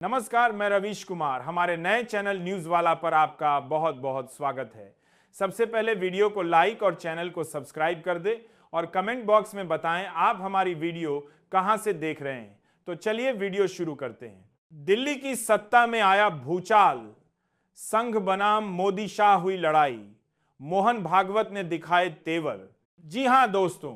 नमस्कार, मैं रवीश कुमार। हमारे नए चैनल न्यूज वाला पर आपका बहुत बहुत स्वागत है। सबसे पहले वीडियो को लाइक और चैनल को सब्सक्राइब कर दे और कमेंट बॉक्स में बताएं आप हमारी वीडियो कहां से देख रहे हैं। तो चलिए वीडियो शुरू करते हैं। दिल्ली की सत्ता में आया भूचाल, संघ बनाम मोदी शाह हुई लड़ाई, मोहन भागवत ने दिखाए तेवर। जी हां दोस्तों,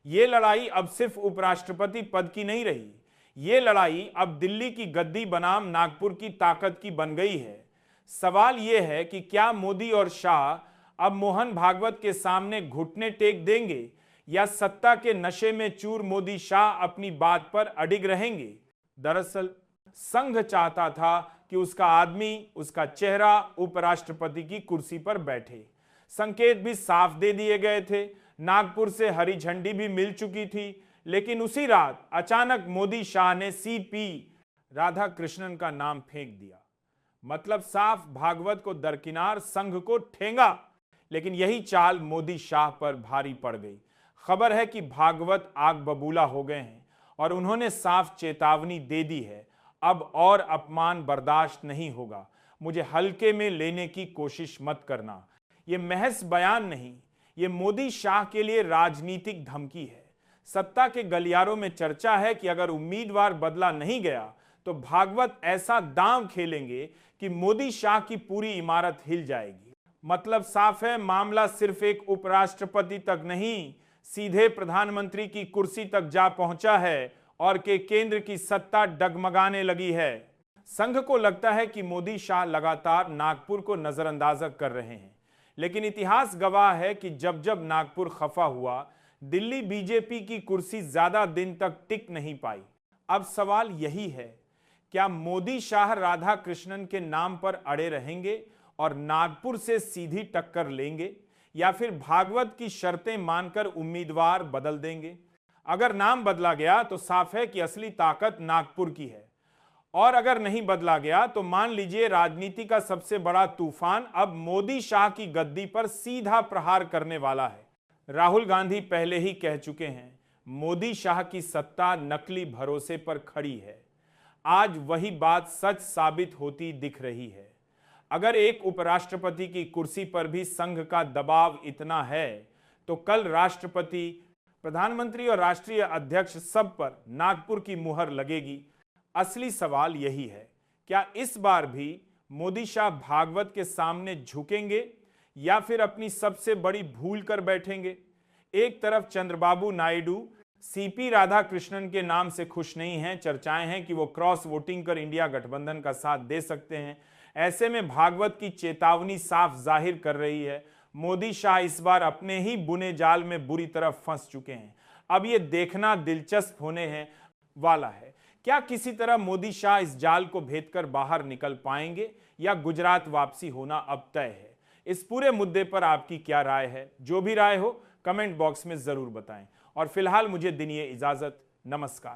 ये लड़ाई अब सिर्फ उपराष्ट्रपति पद की नहीं रही, ये लड़ाई अब दिल्ली की गद्दी बनाम नागपुर की ताकत की बन गई है। सवाल यह है कि क्या मोदी और शाह अब मोहन भागवत के सामने घुटने टेक देंगे या सत्ता के नशे में चूर मोदी शाह अपनी बात पर अडिग रहेंगे। दरअसल संघ चाहता था कि उसका आदमी, उसका चेहरा उपराष्ट्रपति की कुर्सी पर बैठे। संकेत भी साफ दे दिए गए थे, नागपुर से हरी झंडी भी मिल चुकी थी। लेकिन उसी रात अचानक मोदी शाह ने सीपी राधाकृष्णन का नाम फेंक दिया। मतलब साफ, भागवत को दरकिनार, संघ को ठेंगा। लेकिन यही चाल मोदी शाह पर भारी पड़ गई। खबर है कि भागवत आग बबूला हो गए हैं और उन्होंने साफ चेतावनी दे दी है, अब और अपमान बर्दाश्त नहीं होगा, मुझे हल्के में लेने की कोशिश मत करना। यह महज बयान नहीं, ये मोदी शाह के लिए राजनीतिक धमकी है। सत्ता के गलियारों में चर्चा है कि अगर उम्मीदवार बदला नहीं गया तो भागवत ऐसा दांव खेलेंगे कि मोदी शाह की पूरी इमारत हिल जाएगी। मतलब साफ है, मामला सिर्फ एक उपराष्ट्रपति तक नहीं, सीधे प्रधानमंत्री की कुर्सी तक जा पहुंचा है और के केंद्र की सत्ता डगमगाने लगी है। संघ को लगता है कि मोदी शाह लगातार नागपुर को नजरअंदाज कर रहे हैं, लेकिन इतिहास गवाह है कि जब जब नागपुर खफा हुआ, दिल्ली बीजेपी की कुर्सी ज्यादा दिन तक टिक नहीं पाई। अब सवाल यही है, क्या मोदी शाह राधाकृष्णन के नाम पर अड़े रहेंगे और नागपुर से सीधी टक्कर लेंगे, या फिर भागवत की शर्तें मानकर उम्मीदवार बदल देंगे। अगर नाम बदला गया तो साफ है कि असली ताकत नागपुर की है, और अगर नहीं बदला गया तो मान लीजिए राजनीति का सबसे बड़ा तूफान अब मोदी शाह की गद्दी पर सीधा प्रहार करने वाला है। राहुल गांधी पहले ही कह चुके हैं, मोदी शाह की सत्ता नकली भरोसे पर खड़ी है। आज वही बात सच साबित होती दिख रही है। अगर एक उपराष्ट्रपति की कुर्सी पर भी संघ का दबाव इतना है, तो कल राष्ट्रपति, प्रधानमंत्री और राष्ट्रीय अध्यक्ष सब पर नागपुर की मुहर लगेगी। असली सवाल यही है, क्या इस बार भी मोदी शाह भागवत के सामने झुकेंगे या फिर अपनी सबसे बड़ी भूल कर बैठेंगे। एक तरफ चंद्रबाबू नायडू सीपी राधाकृष्णन के नाम से खुश नहीं हैं, चर्चाएं हैं कि वो क्रॉस वोटिंग कर इंडिया गठबंधन का साथ दे सकते हैं। ऐसे में भागवत की चेतावनी साफ जाहिर कर रही है, मोदी शाह इस बार अपने ही बुने जाल में बुरी तरह फंस चुके हैं। अब ये देखना दिलचस्प होने हैं वाला है, क्या किसी तरह मोदी शाह इस जाल को भेदकर बाहर निकल पाएंगे या गुजरात वापसी होना अब तय है। इस पूरे मुद्दे पर आपकी क्या राय है? जो भी राय हो कमेंट बॉक्स में जरूर बताएं। और फिलहाल मुझे दीजिए इजाजत। नमस्कार।